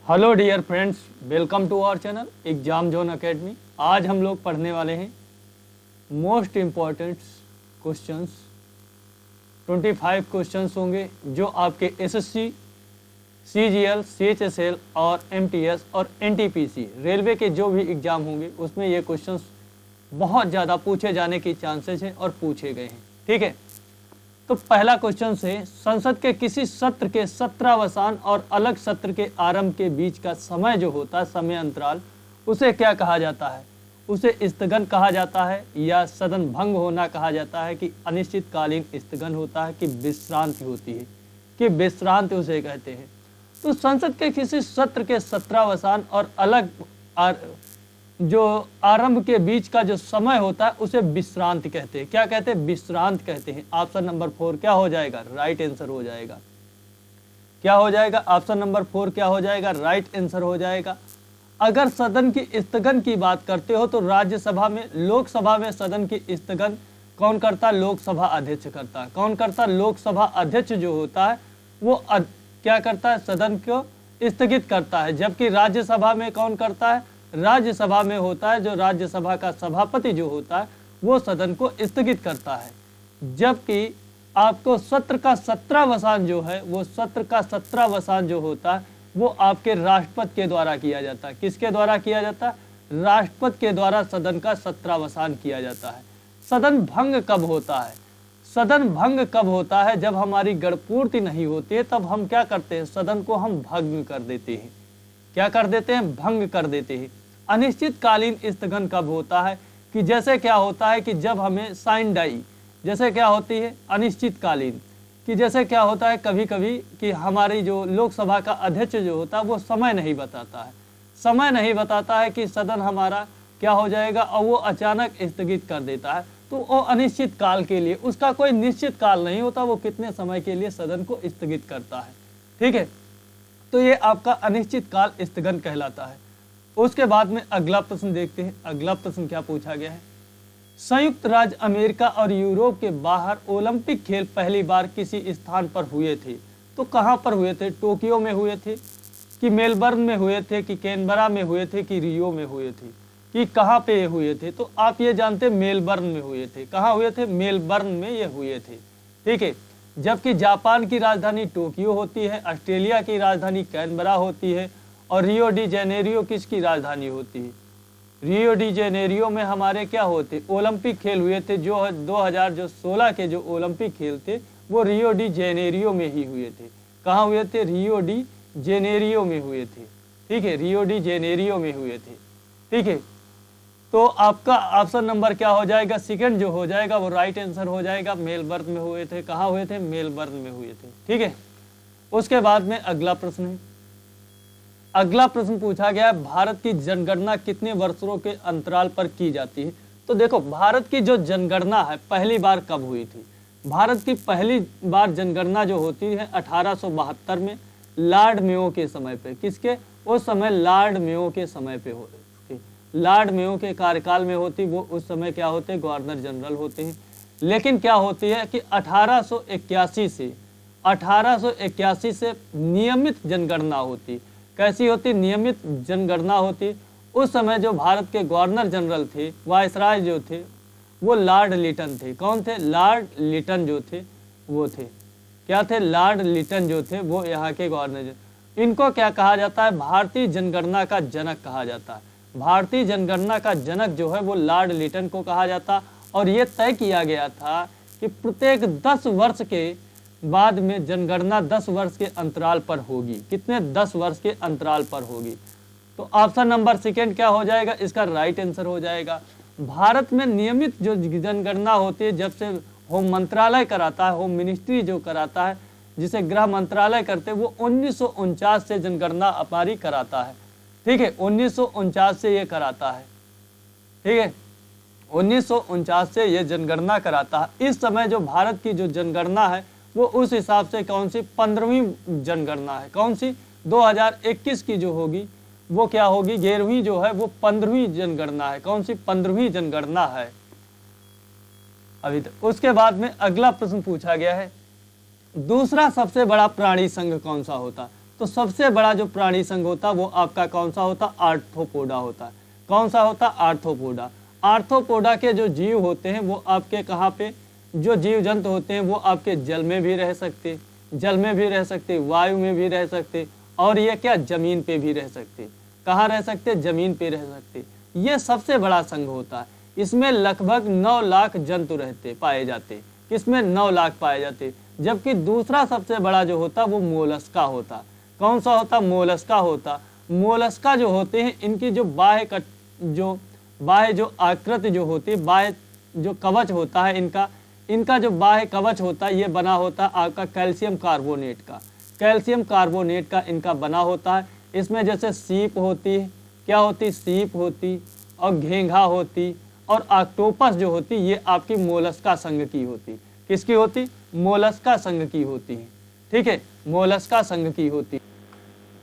Hello dear friends, welcome to our channel Exam Zone Academy. आज हम लोग पढ़ने वाले हैं मोस्ट इम्पॉर्टेंट क्वेश्चंस। 25 क्वेश्चंस होंगे जो आपके एसएससी, सीजीएल, सीएचएसएल और एमटीएस और एनटीपीसी रेलवे के जो भी एग्ज़ाम होंगे उसमें ये क्वेश्चंस बहुत ज़्यादा पूछे जाने की चांसेस हैं और पूछे गए हैं। ठीक है, तो पहला क्वेश्चन है, संसद के किसी सत्र के सत्रावसान और अलग सत्र के आरंभ के बीच का समय जो होता है, समय अंतराल, उसे क्या कहा जाता है? उसे स्थगन कहा जाता है या सदन भंग होना कहा जाता है कि अनिश्चितकालीन स्थगन होता है कि विश्रांति होती है कि विश्रांति उसे कहते हैं। तो संसद के किसी सत्र के सत्रावसान और अलग जो आरंभ के बीच का जो समय होता है उसे विश्रांति कहते हैं। क्या कहते हैं? विश्रांति कहते हैं। ऑप्शन नंबर 4 क्या हो जाएगा? राइट आंसर हो जाएगा। क्या हो जाएगा? ऑप्शन नंबर 4 क्या हो जाएगा? राइट आंसर हो जाएगा। अगर सदन की स्थगन की बात करते हो तो राज्यसभा में, लोकसभा में सदन की स्थगन कौन करता है? लोकसभा अध्यक्ष करता है। कौन करता है? लोकसभा अध्यक्ष जो होता है वो क्या करता है? सदन को स्थगित करता है। जबकि राज्यसभा में कौन करता है? राज्यसभा में होता है जो राज्यसभा का सभापति जो होता है वो सदन को स्थगित करता है। जबकि आपको सत्र का सत्रावसान जो है, वो सत्र का सत्रावसान जो होता है वो आपके राष्ट्रपति के द्वारा किया जाता है। किसके द्वारा किया जाता है? राष्ट्रपति के द्वारा सदन का सत्रावसान किया जाता है। सदन भंग कब होता है? सदन भंग कब होता है? जब हमारी गणपूर्ति नहीं होती है तब हम क्या करते हैं? सदन को हम भंग कर देते हैं। क्या कर देते हैं? भंग कर देते हैं। अनिश्चितकालीन स्थगन कब होता है? कि जैसे क्या होता है कि जब हमें साइन डाई, जैसे क्या होती है अनिश्चितकालीन, कि जैसे क्या होता है कभी कभी कि हमारी जो लोकसभा का अध्यक्ष जो होता है वो समय नहीं बताता है, समय नहीं बताता है कि सदन हमारा क्या हो जाएगा और वो अचानक स्थगित कर देता है। तो वो अनिश्चित काल के लिए, उसका कोई निश्चित काल नहीं होता, वो कितने समय के लिए सदन को स्थगित करता है। ठीक है, तो ये आपका अनिश्चित काल स्थगन कहलाता है। उसके बाद में अगला प्रश्न देखते हैं। अगला प्रश्न क्या पूछा गया है? संयुक्त राज्य अमेरिका और यूरोप के बाहर ओलंपिक खेल पहली बार किसी स्थान पर हुए थे। तो कहाँ पर हुए थे? टोक्यो में हुए थे कि मेलबर्न में हुए थे कि कैनबरा में हुए थे कि रियो में हुए थे कि कहाँ पे हुए थे? तो आप ये जानते मेलबर्न में हुए थे। कहाँ हुए थे? मेलबर्न में ये हुए थे। ठीक है, जबकि जापान की राजधानी टोक्यो होती है, ऑस्ट्रेलिया की राजधानी कैनबरा होती है और रियो डी जेनेरियो किसकी राजधानी होती है? रियो डी जेनेरियो में हमारे क्या होते? ओलंपिक खेल हुए थे। जो 2016 के जो ओलंपिक खेल थे वो रियो डी जेनेरियो में ही हुए थे। कहाँ हुए थे? रियो डी जेनेरियो में हुए थे। ठीक है, रियो डी जेनेरियो में हुए थे। ठीक है, तो आपका ऑप्शन नंबर क्या हो जाएगा? सेकंड जो हो जाएगा वो राइट आंसर हो जाएगा। मेलबर्न में हुए थे। कहाँ हुए थे? मेलबर्न में हुए थे। ठीक है, उसके बाद में अगला प्रश्न है। अगला प्रश्न पूछा गया है, भारत की जनगणना कितने वर्षों के अंतराल पर की जाती है? तो देखो, भारत की जो जनगणना है पहली बार कब हुई थी? भारत की पहली बार जनगणना जो होती है 1872 में लॉर्ड मेयो के समय पे। किसके? उस समय लॉर्ड मेयो के समय पे होती, लॉर्ड मेयो के कार्यकाल में होती। वो उस समय क्या होते? गवर्नर जनरल होते हैं। लेकिन क्या होती है कि 1881 से नियमित जनगणना होती। कैसी होती? नियमित जनगणना होती। उस समय जो भारत के गवर्नर जनरल थे, वायसराय जो थे, वो लॉर्ड लिटन थे। कौन थे? लॉर्ड लिटन जो थे वो थे। क्या थे? लॉर्ड लिटन जो थे वो यहाँ के गवर्नर। इनको क्या कहा जाता है? भारतीय जनगणना का जनक कहा जाता है। भारतीय जनगणना का जनक जो है वो लॉर्ड लिटन को कहा जाता। और ये तय किया गया था कि प्रत्येक 10 वर्ष के बाद में जनगणना 10 वर्ष के अंतराल पर होगी। कितने? 10 वर्ष के अंतराल पर होगी। तो ऑप्शन नंबर सेकंड क्या हो जाएगा? इसका राइट आंसर हो जाएगा। भारत में नियमित जो जनगणना होती है, जब से होम मंत्रालय कराता है, होम मिनिस्ट्री जो कराता है, जिसे गृह मंत्रालय करते हैं, वो 1949 से जनगणना हमारी कराता है। ठीक है, 1949 से ये कराता है। ठीक है, 1949 से ये जनगणना कराता है। इस समय जो भारत की जो जनगणना है वो उस हिसाब से कौन सी? 15वीं जनगणना है। कौन सी? 2021 की जो होगी वो क्या होगी? 11वीं जो है वो 15वीं जनगणना है। कौन सी? 15वीं जनगणना है अभी तक। उसके बाद में अगला प्रश्न पूछा गया है, दूसरा सबसे बड़ा प्राणी संघ कौन सा होता? तो सबसे बड़ा जो प्राणी संघ होता है वो आपका कौन सा होता? आर्थ्रोपोडा होता है। कौन सा होता? आर्थ्रोपोडा। आर्थ्रोपोडा के जो जीव होते हैं वो आपके कहाँ पे, जो जीव जंतु होते हैं वो आपके जल में भी रह सकते, जल में भी रह सकते, वायु में भी रह सकते, और ये क्या, जमीन पे भी रह सकते। कहाँ रह सकते? जमीन पे रह सकते। ये सबसे बड़ा संघ होता है। इसमें लगभग 9 लाख जंतु रहते पाए जाते। किसमें? 9 लाख पाए जाते। जबकि दूसरा सबसे बड़ा जो होता वो मोलस्का होता। कौन सा होता? मोलस्का होता। मोलस्का जो होते हैं इनकी जो बाह्य जो आकृति जो होती है, बाह्य जो कवच होता है इनका जो बाह्य कवच होता है ये बना होता है आपका कैल्शियम कार्बोनेट का। कैल्शियम कार्बोनेट का इनका बना होता है। इसमें जैसे सीप होती है, क्या होती? सीप होती, और घेंघा होती, और ऑक्टोपस जो होती ये आपकी मोलस्का संघ की होती। किसकी होती? मोलस्का संघ की होती है। ठीक है, मोलस्का संघ की होती।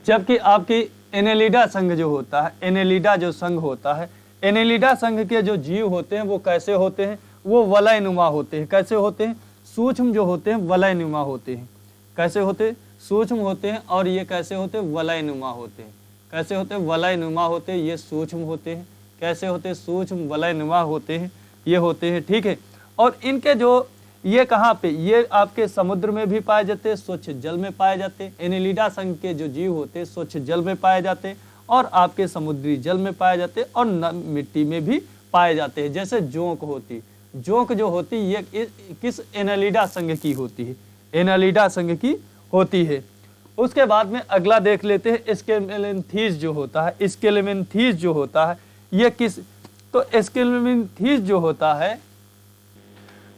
जबकि आपकी एनेलिडा संघ जो होता है, एनेलिडा जो संघ होता है, एनेलिडा संघ के जो जीव होते हैं वो कैसे होते हैं? वो वलयनुमा होते हैं। कैसे होते हैं? सूक्ष्म जो होते हैं वलयनुमा होते हैं। कैसे होते हैं? सूक्ष्म होते हैं। और ये कैसे होते हैं? वलयनुमा होते हैं। कैसे होते हैं? वलयनुमा होते हैं। ये सूक्ष्म होते हैं। कैसे होते हैं? सूक्ष्म वलयनुमा होते हैं, ये होते हैं। ठीक है, और इनके जो ये कहाँ पे, ये आपके समुद्र में भी पाए जाते हैं, स्वच्छ जल में पाए जाते हैं। एनेलिडा संघ के जो जीव होते हैं स्वच्छ जल में पाए जाते हैं, और आपके समुद्री जल में पाए जाते हैं, और मिट्टी में भी पाए जाते हैं। जैसे जोंक होती, जोंक जो होती ये किस एनेलिडा संघ की होती है? एनेलिडा संघ की होती है। उसके बाद में अगला देख लेते हैं, स्केलेमिन्थीज जो होता है। स्केलेमिन्थीज जो होता है ये किस, तो स्केलेमिन्थीज जो होता है,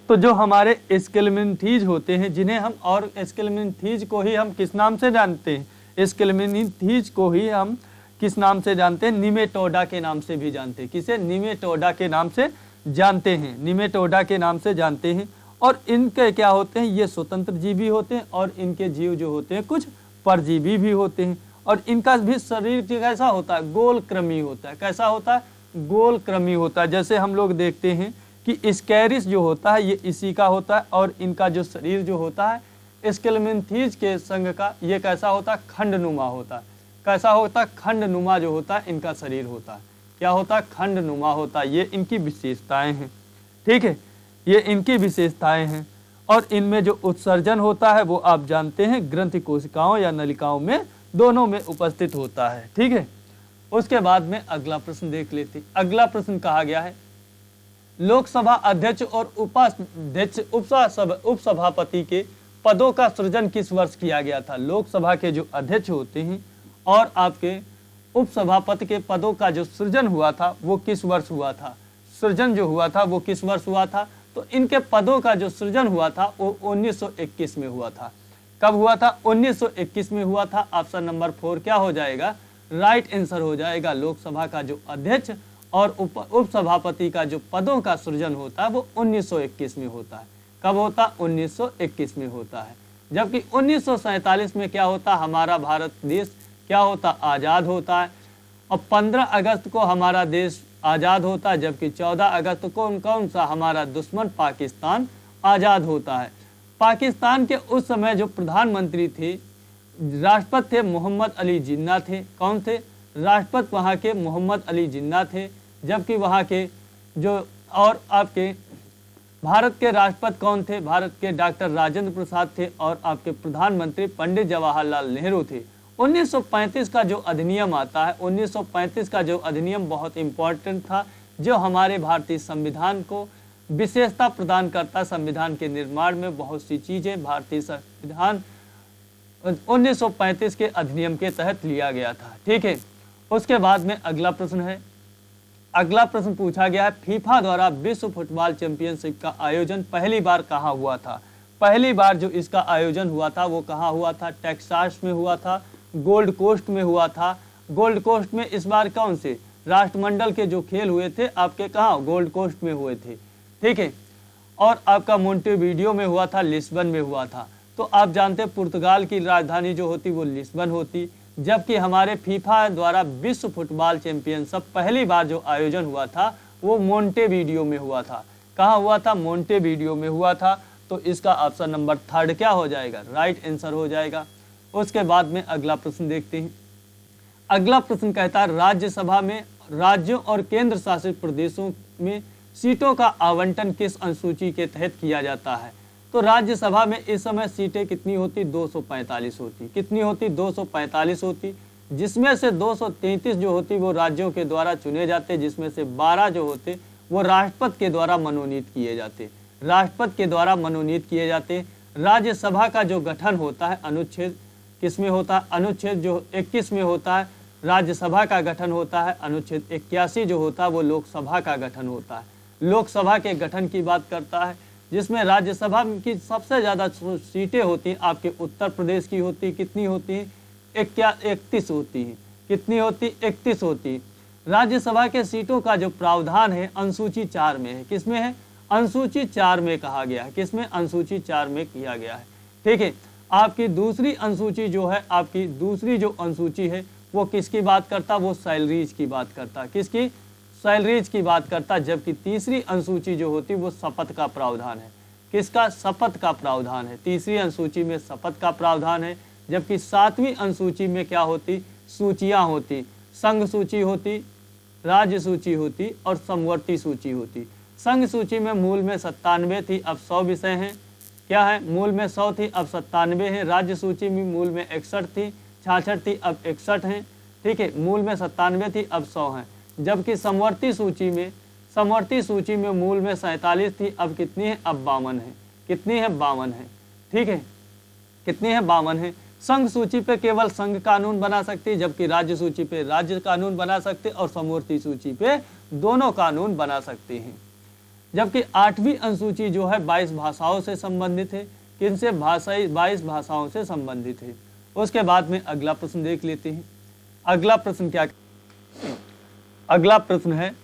तो जो हमारे स्केलेमिन्थीज होते हैं जिन्हें हम, और स्केलेमिन्थीज को ही हम किस नाम से जानते हैं? स्केलेमिन्थीज को ही हम किस नाम से जानते हैं? निमेटोडा के नाम से भी जानते हैं। किसे? निमेटोडा के नाम से जानते हैं। निमेटोडा के नाम से जानते हैं। और इनके क्या होते हैं? ये स्वतंत्र जीवी होते हैं, और इनके जीव जो होते हैं कुछ परजीवी भी होते हैं। और इनका भी शरीर कैसा होता है? गोलक्रमी होता है। कैसा होता है? गोलक्रमी होता है। जैसे हम लोग देखते हैं कि स्कैरिस जो होता है ये इसी का होता है, और इनका जो शरीर जो होता है स्केलेमिन्थीज के संघ का ये कैसा होता है? खंडनुमा होता है। कैसा होता है? खंडनुमा जो होता है इनका शरीर होता है। क्या होता है? खंडनुमा होता है। ये इनकी विशेषताएं हैं। ठीक है, ये इनकी विशेषताएं हैं। और इनमें जो उत्सर्जन होता है वो आप जानते हैं ग्रंथि कोशिकाओं या नलिकाओं में, दोनों में उपस्थित होता है। ठीक है, उसके बाद में अगला प्रश्न देख लेते हैं। अगला प्रश्न कहा गया है, लोकसभा अध्यक्ष और उपाध्यक्ष उपसभापति के पदों का सृजन किस वर्ष किया गया था? लोकसभा के जो अध्यक्ष होते हैं और आपके उपसभापति के पदों का जो सृजन हुआ था वो किस वर्ष हुआ था? सृजन जो हुआ था वो किस वर्ष हुआ था? तो इनके पदों का जो सृजन हुआ था वो 1921 में हुआ था। कब हुआ था? 1921 में हुआ था। ऑप्शन नंबर 4 क्या हो जाएगा? राइट आंसर हो जाएगा। लोकसभा का जो अध्यक्ष और उपसभापति का जो पदों का सृजन होता है वो 1921 में होता है। कब होता? 1921 में होता है। जबकि 1947 में क्या होता? हमारा भारत देश क्या होता? आज़ाद होता है। और 15 अगस्त को हमारा देश आज़ाद होता है, जबकि 14 अगस्त को कौन सा? हमारा दुश्मन पाकिस्तान आज़ाद होता है। पाकिस्तान के उस समय जो प्रधानमंत्री थे, राष्ट्रपति थे, मोहम्मद अली जिन्ना थे। कौन थे? राष्ट्रपति वहाँ के मोहम्मद अली जिन्ना थे। जबकि वहाँ के जो और आपके भारत के राष्ट्रपति कौन थे? भारत के डॉक्टर राजेंद्र प्रसाद थे, और आपके प्रधानमंत्री पंडित जवाहरलाल नेहरू थे। 1935 का जो अधिनियम आता है, 1935 का जो अधिनियम बहुत इम्पोर्टेंट था, जो हमारे भारतीय संविधान को विशेषता प्रदान करता। संविधान के निर्माण में बहुत सी चीज़ें भारतीय संविधान 1935 के अधिनियम के तहत लिया गया था। ठीक है, उसके बाद में अगला प्रश्न है। अगला प्रश्न पूछा गया है, फीफा द्वारा विश्व फुटबॉल चैंपियनशिप का आयोजन पहली बार कहाँ हुआ था? पहली बार जो इसका आयोजन हुआ था वो कहाँ हुआ था? टेक्सास में हुआ था, गोल्ड कोस्ट में हुआ था। गोल्ड कोस्ट में इस बार कौन से राष्ट्रमंडल के जो खेल हुए थे आपके कहाँ? गोल्ड कोस्ट में हुए थे। ठीक है, और आपका मोंटेवीडियो में हुआ था, लिस्बन में हुआ था। तो आप जानते हैं पुर्तगाल की राजधानी जो होती वो लिस्बन होती। जबकि हमारे फीफा द्वारा विश्व फुटबॉल चैंपियनशिप पहली बार जो आयोजन हुआ था वो मोंटेवीडियो में हुआ था। कहाँ हुआ था? मोंटेवीडियो में हुआ था। तो इसका ऑप्शन नंबर 3 क्या हो जाएगा? राइट आंसर हो जाएगा। उसके बाद में अगला प्रश्न देखते हैं। अगला प्रश्न कहता है राज्यसभा में राज्यों और केंद्र शासित प्रदेशों में सीटों का आवंटन किस अनुसूची के तहत किया जाता है। तो राज्यसभा में इस समय सीटें कितनी होती, 245 होती। कितनी होती, 245 होती, जिसमें से 233 जो होती वो राज्यों के द्वारा चुने जाते, जिसमें से 12 जो होते वो राष्ट्रपति के द्वारा मनोनीत किए जाते। राष्ट्रपति के द्वारा मनोनीत किए जाते। राज्यसभा का जो गठन होता है अनुच्छेद किस में होता है, अनुच्छेद जो 21 में होता है राज्यसभा का गठन होता है। अनुच्छेद 81 जो होता है वो लोकसभा का गठन होता है। लोकसभा के गठन की बात करता है, जिसमें राज्यसभा की सबसे ज़्यादा सीटें होती हैं आपके उत्तर प्रदेश की होती। कितनी होती हैं, 31 होती हैं। कितनी होती, 31 होती। राज्यसभा के सीटों का जो प्रावधान है अनुसूची 4 में है। किसमें है, अनुसूची 4 में कहा गया है। किसमें, अनुसूची 4 में किया गया है। ठीक है, आपकी दूसरी अनुसूची जो है, आपकी दूसरी जो अनुसूची है वो किसकी बात करता, वो सैलरीज की बात करता। किसकी, सैलरीज की बात करता। जबकि तीसरी अनुसूची जो होती वो शपथ का प्रावधान है। किसका, शपथ का प्रावधान है। तीसरी अनुसूची में शपथ का प्रावधान है। जबकि 7वीं अनुसूची में क्या होती, सूचियाँ होती। संघ सूची होती, राज्य सूची होती और समवर्ती सूची होती। संघ सूची में मूल में 97 थी, अब 100 विषय हैं। क्या है, मूल में 100 थी, अब 97 हैं। राज्य सूची में मूल में 61 थी, 66 थी, अब 61 हैं। ठीक है, मूल में 97 थी, अब 100 हैं। जबकि समवर्ती सूची में मूल में 47 थी, अब कितनी है, अब 52 है। कितनी है, 52 है। ठीक है, कितनी है, 52 है। संघ सूची पे केवल संघ कानून बना सकती, जबकि राज्य सूची पे राज्य कानून बना सकते और समवर्ती सूची पे दोनों कानून बना सकते हैं। जबकि 8वीं अनुसूची जो है 22 भाषाओं से संबंधित है। किनसे, 22 भाषाओं से संबंधित है। उसके बाद में अगला प्रश्न देख लेते हैं। अगला प्रश्न क्या, अगला प्रश्न है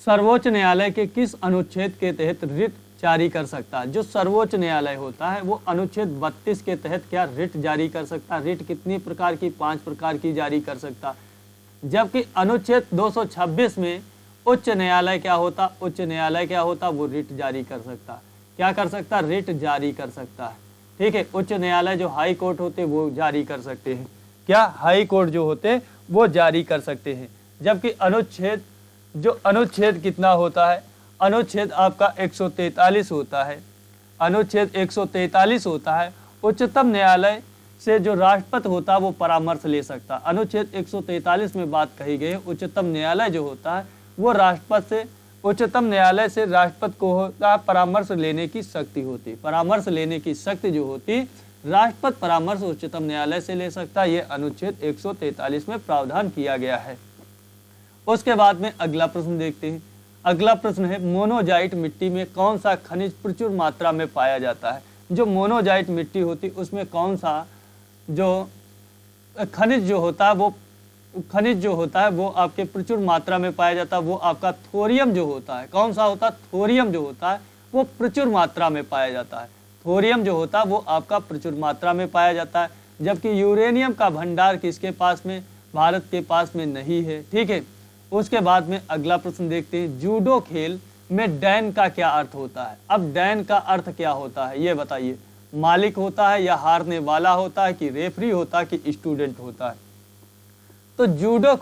सर्वोच्च न्यायालय के किस अनुच्छेद के तहत रिट जारी कर सकता है। जो सर्वोच्च न्यायालय होता है वो अनुच्छेद 32 के तहत क्या रिट जारी कर सकता है। रिट कितनी प्रकार की, 5 प्रकार की जारी कर सकता। जबकि अनुच्छेद 226 में उच्च न्यायालय क्या होता, उच्च न्यायालय क्या होता, वो रिट जारी कर सकता। क्या कर सकता, रिट जारी कर सकता है। ठीक है, उच्च न्यायालय जो हाई कोर्ट होते वो जारी कर सकते हैं। क्या, हाई कोर्ट जो होते वो जारी कर सकते हैं। जबकि अनुच्छेद कितना होता है, अनुच्छेद आपका 143 होता है। अनुच्छेद 143 होता है। उच्चतम न्यायालय से जो राष्ट्रपति होता है वो परामर्श ले सकता। अनुच्छेद 143 में बात कही गई है, उच्चतम न्यायालय जो होता है वो राष्ट्रपति से, उच्चतम न्यायालय से राष्ट्रपति को होता है परामर्श लेने की शक्ति होती। परामर्श लेने की शक्ति जो होती, राष्ट्रपति परामर्श उच्चतम न्यायालय से ले सकता। ये अनुच्छेद 143 में प्रावधान किया गया है। उसके बाद में अगला प्रश्न देखते हैं। अगला प्रश्न है मोनोजाइट मिट्टी में कौन सा खनिज प्रचुर मात्रा में पाया जाता है। जो मोनोजाइट मिट्टी होती उसमें कौन सा जो खनिज जो होता है वो आपके प्रचुर मात्रा में पाया जाता है। वो आपका थोरियम जो होता है, कौन सा होता है, थोरियम जो होता है वो प्रचुर मात्रा में पाया जाता है। थोरियम जो होता है वो आपका प्रचुर मात्रा में पाया जाता है। जबकि यूरेनियम का भंडार किसके पास में, भारत के पास में नहीं है। ठीक है, उसके बाद में अगला प्रश्न देखते हैं। जूडो खेल में डैन का क्या अर्थ होता है। अब डैन का अर्थ क्या होता है ये बताइए। मालिक होता है या हारने वाला होता है कि रेफरी होता है कि स्टूडेंट होता है। तो जूडो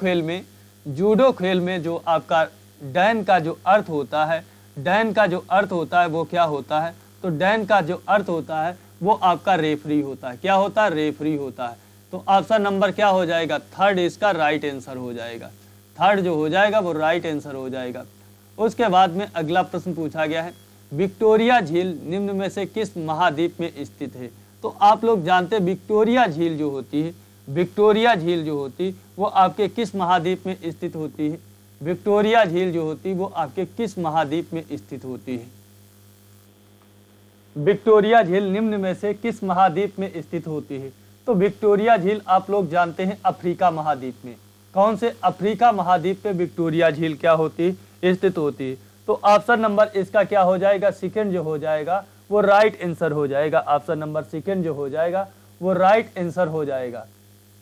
खेल में जो आपका डैन का जो अर्थ होता है, डैन का जो अर्थ होता है वो क्या होता है। तो डैन का जो अर्थ होता है वो आपका रेफरी होता है। क्या होता है, रेफरी होता है। तो ऑप्शन नंबर क्या हो जाएगा, थर्ड इसका राइट आंसर हो जाएगा। थर्ड जो हो जाएगा वो राइट आंसर हो जाएगा। उसके बाद में अगला प्रश्न पूछा गया है विक्टोरिया झील निम्न में से किस महाद्वीप में स्थित है। तो आप लोग जानते हैं विक्टोरिया झील जो होती है, विक्टोरिया झील जो होती वो आपके किस महाद्वीप में स्थित होती है। विक्टोरिया झील जो होती वो आपके किस महाद्वीप में स्थित होती है। विक्टोरिया झील निम्न में से किस महाद्वीप में स्थित होती है। तो विक्टोरिया झील आप लोग जानते हैं अफ्रीका महाद्वीप में। कौन से, अफ्रीका महाद्वीप पे विक्टोरिया झील क्या होती, स्थित होती है। तो ऑप्शन नंबर इसका क्या हो जाएगा, सेकंड जो हो जाएगा वो राइट आंसर हो जाएगा। ऑप्शन नंबर सेकंड जो हो जाएगा वो राइट आंसर हो जाएगा।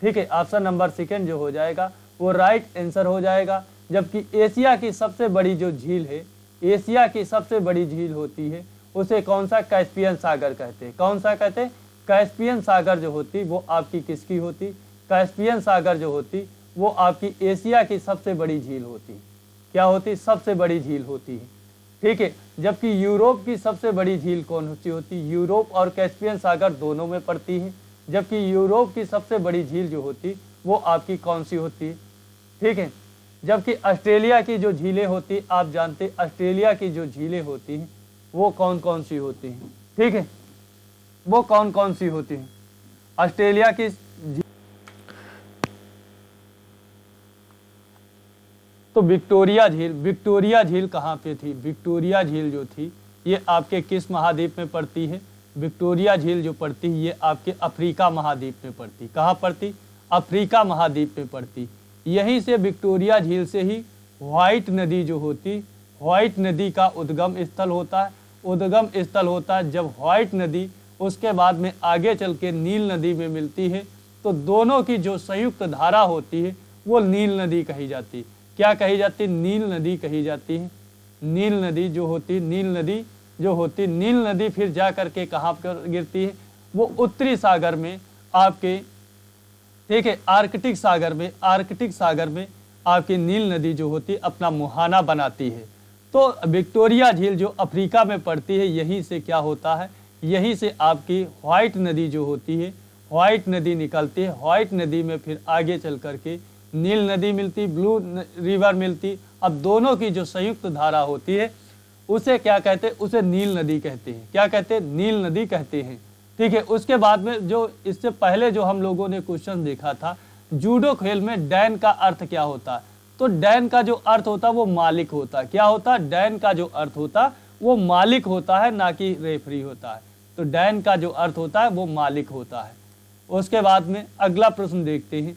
ठीक है, ऑप्शन नंबर सेकंड जो हो जाएगा वो राइट आंसर हो जाएगा। जबकि एशिया की सबसे बड़ी जो झील है, एशिया की सबसे बड़ी झील होती है उसे कौन सा, कैस्पियन सागर कहते हैं। कौन सा कहते हैं, कैस्पियन सागर जो होती वो आपकी किसकी होती? कैस्पियन सागर जो होती वो आपकी एशिया की सबसे बड़ी झील होती। क्या होती? सबसे बड़ी झील होती है, ठीक है। जबकि यूरोप की सबसे बड़ी झील कौन सी होती? यूरोप और कैस्पियन सागर दोनों में पड़ती है, जबकि यूरोप की सबसे बड़ी झील जो होती वो आपकी कौन सी होती है? ठीक है। जबकि ऑस्ट्रेलिया की जो झीलें होती, आप जानते ऑस्ट्रेलिया की जो झीलें होती हैं वो कौन कौन सी होती हैं? ठीक है, वो कौन कौन सी होती हैं? ऑस्ट्रेलिया की तो विक्टोरिया झील, विक्टोरिया झील कहाँ पे थी? विक्टोरिया झील जो थी ये आपके किस महाद्वीप में पड़ती है? विक्टोरिया झील जो पड़ती है ये आपके अफ्रीका महाद्वीप में पड़ती। कहाँ पड़ती? अफ्रीका महाद्वीप में पड़ती। यहीं से विक्टोरिया झील से ही व्हाइट नदी जो होती, व्हाइट नदी का उद्गम स्थल होता है। उद्गम स्थल होता है जब व्हाइट नदी उसके बाद में आगे चल के नील नदी में मिलती है, तो दोनों की जो संयुक्त धारा होती है वो नील नदी कही जाती है। क्या कही जाती है? नील नदी कही जाती है। नील नदी जो होती, नील नदी जो होती, नील नदी फिर जा करके कहाँ पर गिरती है? वो उत्तरी सागर में आपके, ठीक है, आर्कटिक सागर में, आर्कटिक सागर में आपकी नील नदी जो होती अपना मुहाना बनाती है। तो विक्टोरिया झील जो अफ्रीका में पड़ती है, यहीं से क्या होता है? यहीं से आपकी व्हाइट नदी जो होती है, व्हाइट नदी निकलती है। व्हाइट नदी में फिर आगे चल करके नील नदी मिलती, ब्लू रिवर मिलती। अब दोनों की जो संयुक्त धारा होती है उसे क्या कहते हैं? उसे नील नदी कहते हैं। क्या कहते हैं? नील नदी कहते हैं, ठीक है। उसके बाद में जो इससे पहले जो हम लोगों ने क्वेश्चन देखा था, जूडो खेल में डैन का अर्थ क्या होता है? तो डैन का जो अर्थ होता है वो मालिक होता है। क्या होता है? डैन का जो अर्थ होता है वो मालिक होता है, ना कि रेफरी होता है। तो डैन का जो अर्थ होता है वो मालिक होता है। उसके बाद में अगला प्रश्न देखते हैं,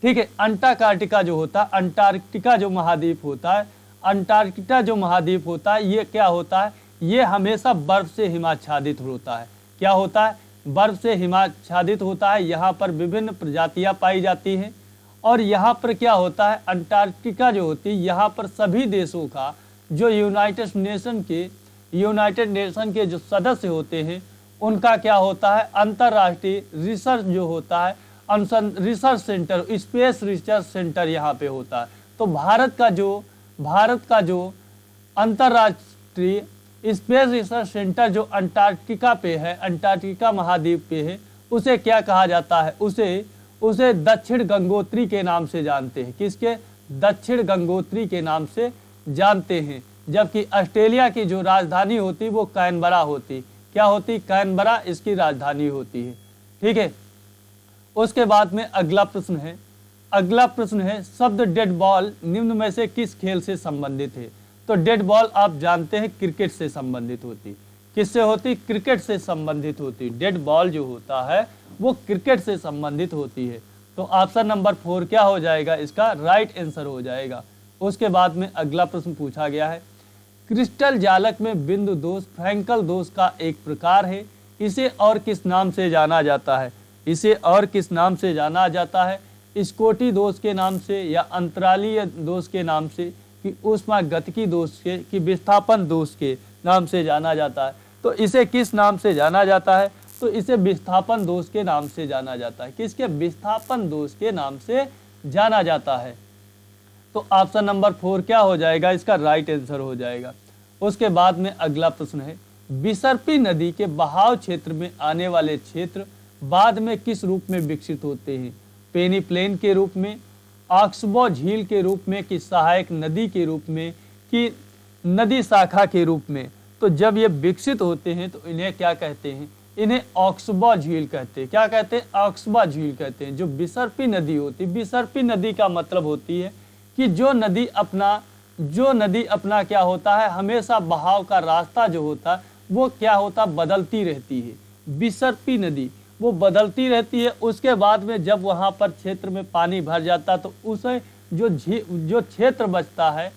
ठीक है। अंटार्कटिका जो होता है, अंटार्कटिका जो महाद्वीप होता है, अंटार्कटिका जो महाद्वीप होता है ये क्या होता है? ये हमेशा बर्फ से हिमाच्छादित होता है। क्या होता है? बर्फ से हिमाच्छादित होता है। यहाँ पर विभिन्न प्रजातियाँ पाई जाती हैं। और यहाँ पर क्या होता है? अंटार्कटिका जो होती है यहाँ पर सभी देशों का जो यूनाइटेड नेशन के जो सदस्य होते हैं उनका क्या होता है? अंतर्राष्ट्रीय रिसर्च जो होता है, research centre, space research centre यहाँ पे होता है। तो भारत का जो अंतर्राष्ट्रीय स्पेस रिसर्च सेंटर जो अंटार्कटिका पे है, अंटार्कटिका महाद्वीप पे है, उसे क्या कहा जाता है? उसे दक्षिण गंगोत्री के नाम से जानते हैं। किसके? दक्षिण गंगोत्री के नाम से जानते हैं। जबकि ऑस्ट्रेलिया की जो राजधानी होती वो कैनबरा होती। क्या होती? कैनबरा इसकी राजधानी होती है, ठीक है। उसके बाद में अगला प्रश्न है शब्द डेड बॉल निम्न में से किस खेल से संबंधित है? तो डेड बॉल आप जानते हैं क्रिकेट से संबंधित होती। किससे होती? क्रिकेट से संबंधित होती। डेड बॉल जो होता है वो क्रिकेट से संबंधित होती है। तो ऑप्शन नंबर 4 क्या हो जाएगा? इसका राइट आंसर हो जाएगा। उसके बाद में अगला प्रश्न पूछा गया है, क्रिस्टल जालक में बिंदु दोष फ्रैंकल दोष का एक प्रकार है, इसे और किस नाम से जाना जाता है? इसे और किस नाम से जाना जाता है? स्कोटी दोष के नाम से, या अंतरालीय दोष के नाम से, कि ऊष्मागतिकी दोष के, कि विस्थापन दोष के नाम से जाना जाता है? तो इसे किस नाम से जाना जाता है? तो इसे विस्थापन दोष के नाम से जाना जाता है। किसके? विस्थापन दोष के नाम से जाना जाता है। तो ऑप्शन नंबर 4 क्या हो जाएगा? इसका राइट आंसर हो जाएगा। उसके बाद में अगला प्रश्न है, बिसर्पी नदी के बहाव क्षेत्र में आने वाले क्षेत्र बाद में किस रूप में विकसित होते हैं? पेनी प्लेन के रूप में, ऑक्सबो झील के रूप में, कि सहायक नदी के रूप में, कि नदी शाखा के रूप में? तो जब ये विकसित होते हैं तो इन्हें क्या कहते हैं? इन्हें ऑक्सबो झील कहते हैं। क्या कहते हैं? ऑक्सबो झील कहते हैं। जो बिसर्पी नदी होती है, बिसर्पी नदी का मतलब होती है कि जो नदी अपना क्या होता है, हमेशा बहाव का रास्ता जो होता है वो क्या होता, बदलती रहती है। बिसर्पी नदी वो बदलती रहती है। उसके बाद में जब वहाँ पर क्षेत्र में पानी भर जाता है तो उसे जो क्षेत्र बचता है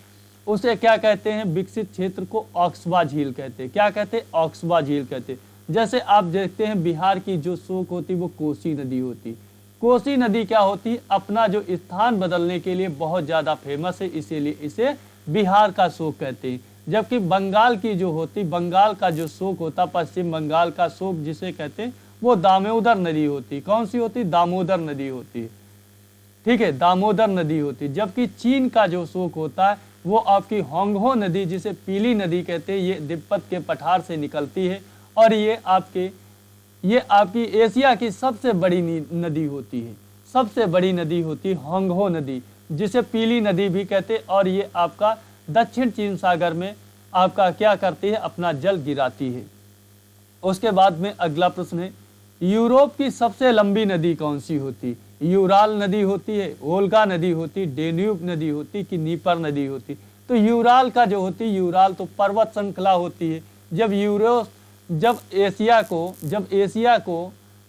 उसे क्या कहते हैं? विकसित क्षेत्र को ऑक्सबो झील कहते हैं। क्या कहते हैं? ऑक्सबो झील कहते हैं। जैसे आप देखते हैं बिहार की जो शोक होती वो कोसी नदी होती। कोसी नदी क्या होती है? अपना जो स्थान बदलने के लिए बहुत ज़्यादा फेमस है, इसीलिए इसे बिहार का शोक कहते हैं। जबकि बंगाल की जो होती, बंगाल का जो शोक होता, पश्चिम बंगाल का शोक जिसे कहते हैं, वो दामोदर नदी होती। कौन सी होती? दामोदर नदी होती है। ठीक है, दामोदर नदी होती। जबकि चीन का जो शोक होता है वो आपकी होंगहो नदी, जिसे पीली नदी कहते हैं, ये तिब्बत के पठार से निकलती है और ये आपकी एशिया की सबसे बड़ी नदी होती है। सबसे बड़ी नदी होती है होंगहो नदी, जिसे पीली नदी भी कहते हैं। और ये आपका दक्षिण चीन सागर में आपका क्या करती है? अपना जल गिराती है। उसके बाद में अगला प्रश्न है, यूरोप की सबसे लंबी नदी कौन सी होती? यूराल नदी होती है, वोल्गा नदी होती, डेन्यूब नदी होती कि नीपर नदी होती? तो यूराल का जो होती, यूराल तो पर्वत श्रृंखला होती है।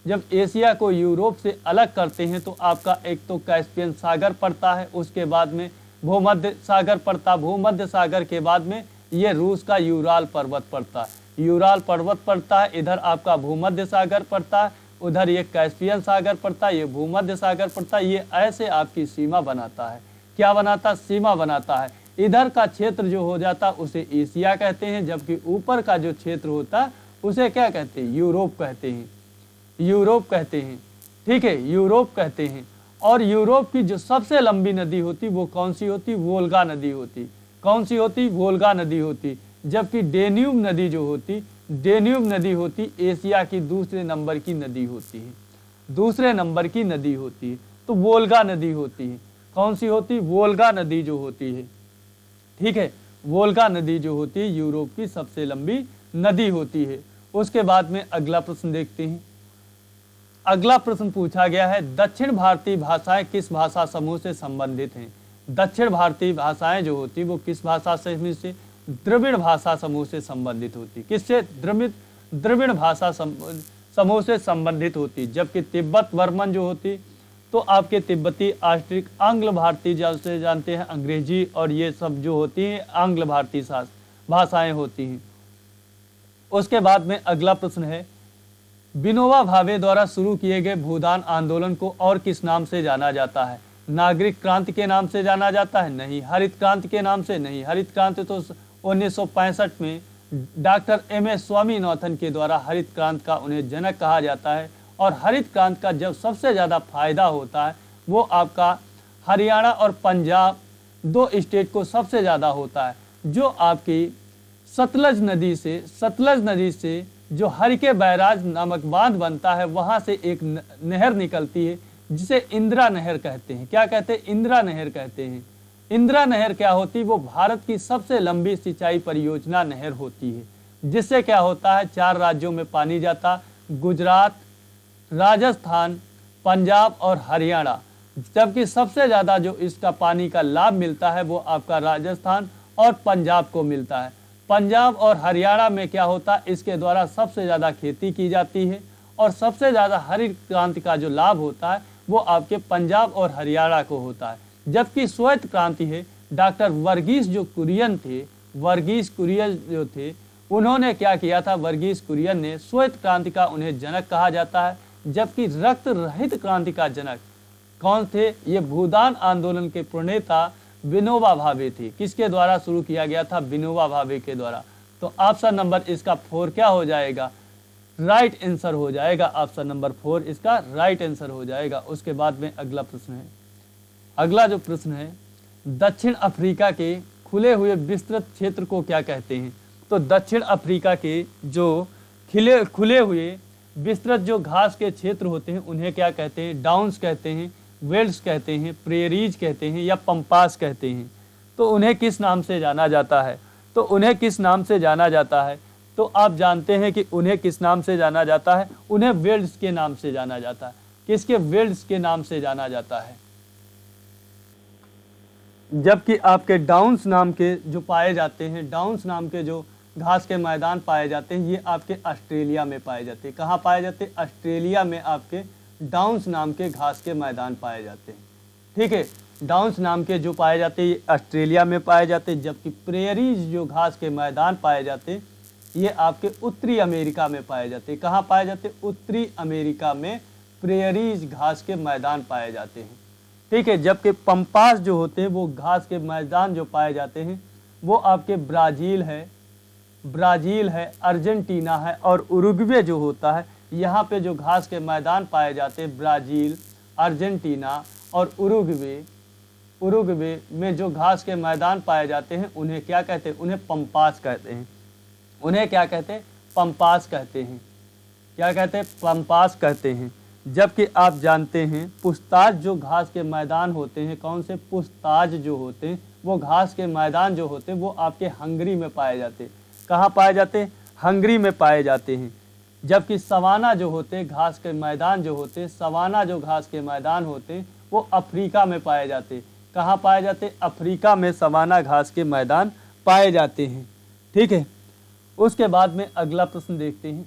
जब एशिया को यूरोप से अलग करते हैं तो आपका एक तो कैस्पियन सागर पड़ता है, उसके बाद में भूमध्य सागर पड़ता, भूमध्य सागर के बाद में ये रूस का यूराल पर्वत पड़ता है। यूराल पर्वत पड़ता है, इधर आपका भूमध्य सागर पड़ता है, उधर ये कैस्पियन सागर पड़ता है, ये भूमध्य सागर पड़ता है। ये ऐसे आपकी सीमा बनाता है। क्या बनाता है? सीमा बनाता है। इधर का क्षेत्र जो हो जाता है उसे एशिया कहते हैं, जबकि ऊपर का जो क्षेत्र होता है उसे क्या कहते हैं? यूरोप कहते हैं। यूरोप कहते हैं। ठीक है, यूरोप कहते हैं। और यूरोप की जो सबसे लंबी नदी होती वो कौन सी होती? वोल्गा नदी होती। कौन सी होती? वोल्गा नदी होती। जबकि डेन्यूब नदी जो होती, डेन्यूब नदी होती एशिया की दूसरे नंबर की नदी होती है। दूसरे नंबर की नदी होती है तो वोल्गा नदी होती है। कौन सी होती? वोल्गा नदी जो होती है। ठीक है, वोल्गा नदी जो होती है यूरोप की सबसे लंबी नदी होती है। उसके बाद में अगला प्रश्न देखते हैं। अगला प्रश्न पूछा गया है, दक्षिण भारतीय भाषाएं किस भाषा समूह से संबंधित हैं? दक्षिण भारतीय भाषाएं जो होती वो किस भाषा समूह से? द्रविड़ भाषा समूह से संबंधित होती। किससे? द्रविड़ भाषा समूह से संबंधित होती। जबकि तिब्बत वर्मन जो होती तो आपके तिब्बती, ऑस्ट्रिक, आंग्ल भारतीय जैसे जानते हैं अंग्रेजी, और ये सब जो होती हैं आंग्ल भारतीय भाषाएं होती हैं। उसके बाद में अगला प्रश्न है, विनोबा भावे द्वारा शुरू किए गए भूदान आंदोलन को और किस नाम से जाना जाता है? नागरिक क्रांति के नाम से जाना जाता है? नहीं। हरित क्रांति के नाम से? नहीं। हरित क्रांति तो 1965 में डॉक्टर M.A. स्वामीनाथन के द्वारा हरित क्रांति का उन्हें जनक कहा जाता है। और हरित क्रांति का जब सबसे ज़्यादा फायदा होता है वो आपका हरियाणा और पंजाब, दो स्टेट को सबसे ज़्यादा होता है। जो आपकी सतलज नदी से जो हरिके बैराज नामक बांध बनता है, वहाँ से एक नहर निकलती है जिसे इंदिरा नहर कहते हैं। क्या कहते हैं? इंदिरा नहर कहते हैं। इंदिरा नहर क्या होती? वो भारत की सबसे लंबी सिंचाई परियोजना नहर होती है, जिससे क्या होता है 4 राज्यों में पानी जाता, गुजरात, राजस्थान, पंजाब और हरियाणा। जबकि सबसे ज़्यादा जो इसका पानी का लाभ मिलता है वो आपका राजस्थान और पंजाब को मिलता है। पंजाब और हरियाणा में क्या होता है, इसके द्वारा सबसे ज़्यादा खेती की जाती है। और सबसे ज़्यादा हरित क्रांति का जो लाभ होता है वो आपके पंजाब और हरियाणा को होता है। जबकि श्वेत क्रांति है, डॉक्टर वर्गीस कुरियन जो थे, उन्होंने क्या किया था? वर्गीस कुरियन ने श्वेत क्रांति का उन्हें जनक कहा जाता है। जबकि रक्त रहित क्रांति का जनक कौन थे? ये भूदान आंदोलन के प्रणेता विनोबा भावे थे। किसके द्वारा शुरू किया गया था? विनोबा भावे के द्वारा। तो ऑप्शन नंबर इसका 4 क्या हो जाएगा? राइट आंसर हो जाएगा। ऑप्शन नंबर 4 इसका राइट आंसर हो जाएगा। उसके बाद में अगला प्रश्न है। अगला जो प्रश्न है, दक्षिण अफ्रीका के खुले हुए विस्तृत क्षेत्र को क्या कहते हैं? तो दक्षिण अफ्रीका के जो खुले हुए विस्तृत जो घास के क्षेत्र होते हैं उन्हें क्या कहते हैं? डाउन्स कहते हैं, वेल्ड्स कहते हैं, प्रेरीज कहते हैं या पंपास कहते हैं। तो उन्हें किस नाम से जाना जाता है? तो उन्हें किस नाम से जाना जाता है? तो आप जानते हैं कि उन्हें किस नाम से जाना जाता है? उन्हें वेल्ड्स के नाम से जाना जाता है। किसके? वेल्ड्स के नाम से जाना जाता है। जबकि आपके डाउन्स नाम के जो पाए जाते हैं, डाउन्स नाम के जो घास के मैदान पाए जाते हैं, ये आपके ऑस्ट्रेलिया में पाए जाते हैं। कहाँ पाए जाते हैं? ऑस्ट्रेलिया में आपके डाउन्स नाम के घास के मैदान पाए जाते हैं। ठीक है, डाउन्स नाम के जो पाए जाते हैं ये ऑस्ट्रेलिया में पाए जाते हैं। जबकि प्रेरीज जो घास के मैदान पाए जाते हैं ये आपके उत्तरी अमेरिका में पाए जाते हैं। कहाँ पाए जाते हैं? उत्तरी अमेरिका में प्रेरीज घास के मैदान पाए जाते हैं। ठीक है, जबकि पंपास जो होते हैं वो घास के मैदान जो पाए जाते हैं वो आपके ब्राज़ील है, अर्जेंटीना है और उरुग्वे जो होता है यहाँ पे जो घास के मैदान पाए जाते हैं ब्राज़ील, अर्जेंटीना और उरुग्वे में जो घास के मैदान पाए जाते हैं उन्हें क्या कहते हैं? उन्हें पंपास कहते हैं। उन्हें क्या कहते हैं? पंपास कहते हैं। क्या कहते हैं? पंपास कहते हैं। जबकि आप जानते हैं पुछताछ जो घास के मैदान होते हैं, कौन से? पुछताछ जो होते हैं वो घास के मैदान जो होते हैं वो आपके हंगरी में पाए जाते हैं। कहाँ पाए जाते हैं? हंगरी में पाए जाते हैं। जबकि सवाना जो होते हैं, घास के मैदान जो होते हैं, सवाना जो घास के मैदान होते हैं वो अफ्रीका में पाए जाते हैं। कहाँ पाए जाते हैं? अफ्रीका में सवाना घास के मैदान पाए जाते हैं। ठीक है, उसके बाद में अगला प्रश्न देखते हैं।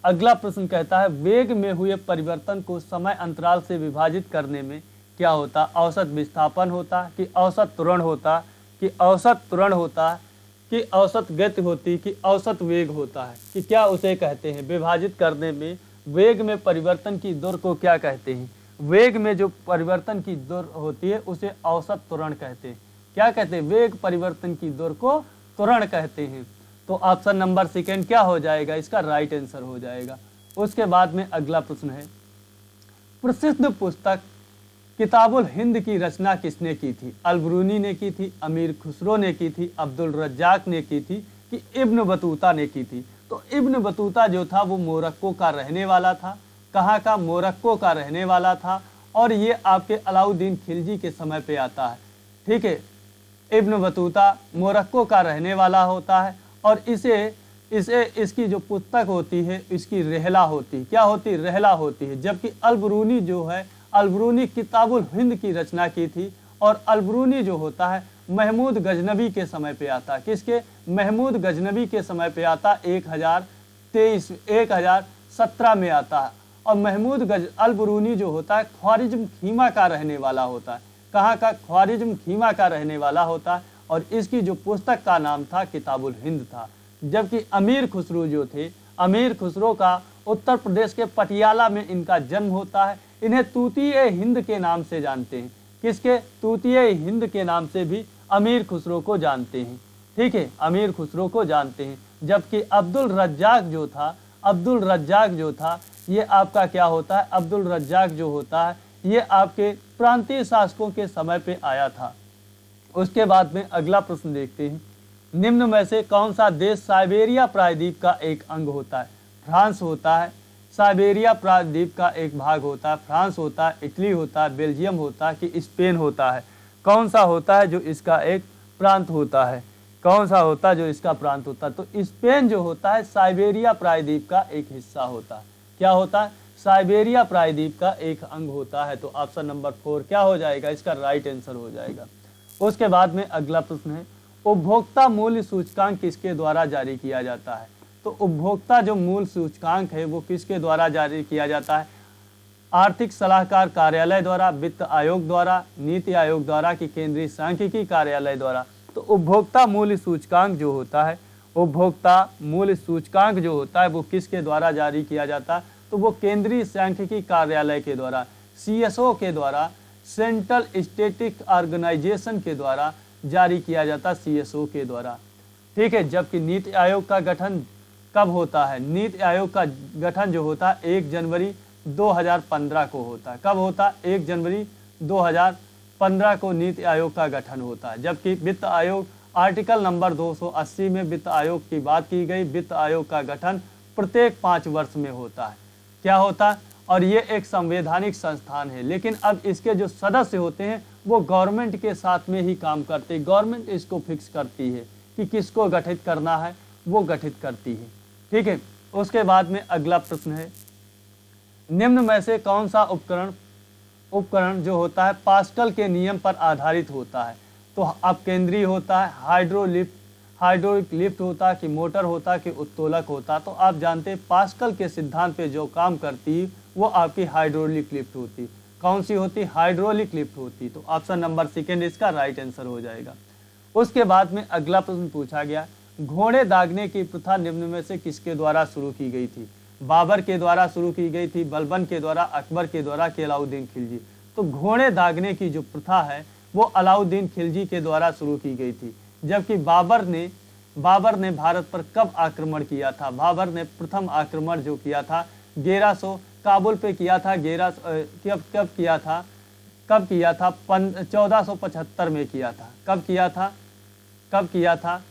अगला प्रश्न कहता है वेग में हुए परिवर्तन को समय अंतराल से विभाजित करने में क्या होता? औसत विस्थापन होता कि औसत त्वरण होता कि औसत त्वरण होता कि औसत गति होती कि औसत वेग होता है कि क्या उसे कहते हैं? विभाजित करने में वेग में परिवर्तन की दर को क्या कहते हैं? वेग में जो परिवर्तन की दर होती है उसे औसत त्वरण कहते हैं। क्या कहते हैं? वेग परिवर्तन की दर को त्वरण कहते हैं। तो ऑप्शन नंबर सेकेंड क्या हो जाएगा? इसका राइट आंसर हो जाएगा। उसके बाद में अगला प्रश्न है प्रसिद्ध पुस्तक किताबुल हिंद की रचना किसने की थी? अलबरूनी ने की थी, अमीर खुसरो ने की थी, अब्दुल रज्जाक ने की थी कि इब्न बतूता ने की थी? तो इब्न बतूता जो था वो मोरक्को का रहने वाला था। कहाँ का? मोरक्को का रहने वाला था और ये आपके अलाउद्दीन खिलजी के समय पे आता है। ठीक है, इब्न बतूता मोरक्को का रहने वाला होता है और इसकी जो पुस्तक होती है इसकी रहला होती है। क्या होती? रहला होती है। जबकि अलबरूनी जो है, अलबरूनी किताबुल हिंद की रचना की थी और अलबरूनी जो होता है महमूद गजनबी के समय पे आता। किसके? महमूद गजनबी के समय पे आता, 1017 में आता है। और महमूद अलबरूनी जो होता है ख्वारिज्म खीमा का रहने वाला होता है। कहाँ का? ख्वारिज्म खीमा का रहने वाला होता है और इसकी जो पुस्तक का नाम था किताबुल हिंद था। जबकि अमीर खुसरो जो थे, अमीर खुसरो का उत्तर प्रदेश के पटियाला में इनका जन्म होता है। इन्हें तूतीय हिंद के नाम से जानते हैं। किसके? तूतीय हिंद के नाम से भी अमीर खुसरो को जानते हैं। ठीक है, अमीर खुसरो को जानते हैं। जबकि अब्दुल रज्जाक जो था ये आपका क्या होता है? अब्दुल रज्जाक जो होता है ये आपके प्रांतीय शासकों के समय पे आया था। उसके बाद में अगला प्रश्न देखते हैं निम्न में से कौन सा देश साइबेरिया प्रायद्वीप का एक अंग होता है? फ्रांस होता है, साइबेरिया प्रायद्वीप का एक भाग होता है, फ्रांस होता है, इटली होता है, बेल्जियम होता है कि स्पेन होता है? कौन सा होता है जो इसका एक प्रांत होता है? कौन सा होता है जो इसका प्रांत होता है? तो स्पेन जो होता है साइबेरिया प्रायद्वीप का एक हिस्सा होता है। क्या होता है? साइबेरिया प्रायद्वीप का एक अंग होता है। तो ऑप्शन नंबर 4 क्या हो जाएगा? इसका राइट आंसर हो जाएगा। उसके बाद में अगला प्रश्न है उपभोक्ता मूल्य सूचकांक किसके द्वारा जारी किया जाता है? तो उपभोक्ता जो मूल्य सूचकांक है वो किसके द्वारा जारी किया जाता है? आर्थिक सलाहकार कार्यालय द्वारा, वित्त आयोग द्वारा, नीति आयोग द्वारा कि केंद्रीय सांख्यिकी कार्यालय द्वारा? तो उपभोक्ता मूल्य सूचकांक जो होता है, उपभोक्ता मूल्य सूचकांक जो होता है वो किसके द्वारा जारी किया जाता है? तो वो केंद्रीय सांख्यिकी कार्यालय के द्वारा, CSO के द्वारा, सेंट्रल स्टैटिस्टिक्स ऑर्गेनाइजेशन के द्वारा जारी किया जाता, CSO के द्वारा। ठीक है, जबकि नीति आयोग का गठन कब होता है? नीति आयोग का गठन जो होता है 1 जनवरी 2015 को होता है। कब होता है? 1 जनवरी 2015 को नीति आयोग का गठन होता है। जबकि वित्त आयोग आर्टिकल नंबर 280 में वित्त आयोग की बात की गई। वित्त आयोग का गठन प्रत्येक 5 वर्ष में होता है। क्या होता है? और ये एक संवैधानिक संस्थान है, लेकिन अब इसके जो सदस्य होते हैं वो गवर्नमेंट के साथ में ही काम करते हैं। गवर्नमेंट इसको फिक्स करती है कि किसको गठित करना है, वो गठित करती है। ठीक है, उसके बाद में अगला प्रश्न है निम्न में से कौन सा उपकरण जो होता है पास्कल के नियम पर आधारित होता है? तो अब केंद्रीय होता है, हाइड्रोलिक लिफ्ट होता है कि मोटर होता है कि उत्तोलक होता है? तो आप जानते हैं पास्कल के सिद्धांत पे जो काम करती है वो आपकी हाइड्रोलिक लिफ्ट होती। कौन सी होती? हाइड्रोलिक लिफ्ट होती। तो ऑप्शन नंबर सेकेंड इसका राइट आंसर हो जाएगा। उसके बाद में अगला प्रश्न पूछा गया घोड़े दागने की प्रथा निम्न में से किसके द्वारा शुरू की गई थी? बाबर के द्वारा शुरू की गई थी, बलबन के द्वारा, अकबर के द्वारा कि अलाउद्दीन खिलजी? तो घोड़े दागने की जो प्रथा है वो अलाउद्दीन खिलजी के द्वारा शुरू की गई थी। जबकि बाबर ने भारत पर कब आक्रमण किया था? बाबर ने प्रथम आक्रमण जो किया था 1100 काबुल पे किया था। 1100 कब किया था? 1475 में किया था। कब किया था?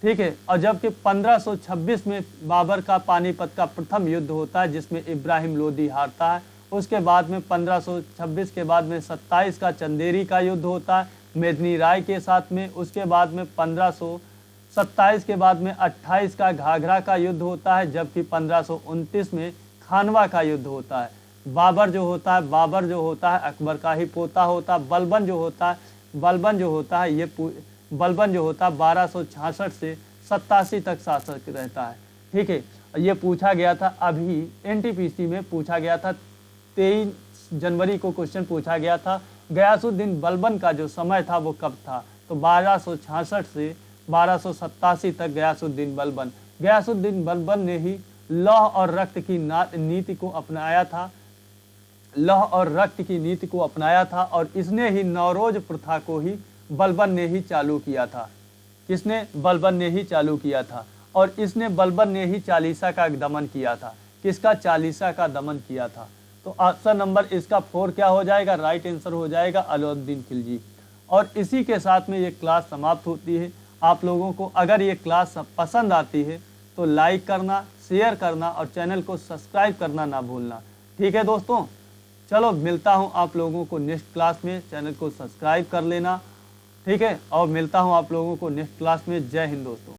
ठीक है। और जबकि 1526 में बाबर का पानीपत का प्रथम युद्ध होता है जिसमें इब्राहिम लोदी हारता है। उसके बाद में 1526 के बाद में 27 का चंदेरी का युद्ध होता है मेदिनी राय के साथ में। उसके बाद में 1527 के बाद में 28 का घाघरा का युद्ध होता है, जबकि 1529 में खानवा का युद्ध होता है। बाबर जो होता है अकबर का ही पोता होता है। बलबन जो होता है 1266 से 87 तक शासक रहता है। ठीक है। ये पूछा गया था, अभी एनटीपीसी में पूछा गया था, 23 जनवरी को क्वेश्चन पूछा गया था, गयासुद्दीन बलबन का जो समय था वो कब था? तो 1266 से 1287 तक गयासुद्दीन बलबन ने ही लौह और रक्त की नीति को अपनाया था और इसने ही नौरोज प्रथा को ही बलबन ने ही चालू किया था। किसने? बलबन ने ही चालू किया था। और बलबन ने ही चालीसा का दमन किया था। किसका? चालीसा का दमन किया था। तो ऑप्शन नंबर इसका 4 क्या हो जाएगा? राइट आंसर हो जाएगा अलाउद्दीन खिलजी। और इसी के साथ में ये क्लास समाप्त होती है। आप लोगों को अगर ये क्लास पसंद आती है तो लाइक करना, शेयर करना और चैनल को सब्सक्राइब करना ना भूलना। ठीक है दोस्तों, चलो मिलता हूँ आप लोगों को नेक्स्ट क्लास में। चैनल को सब्सक्राइब कर लेना। ठीक है, और मिलता हूँ आप लोगों को नेक्स्ट क्लास में। जय हिंद दोस्तों।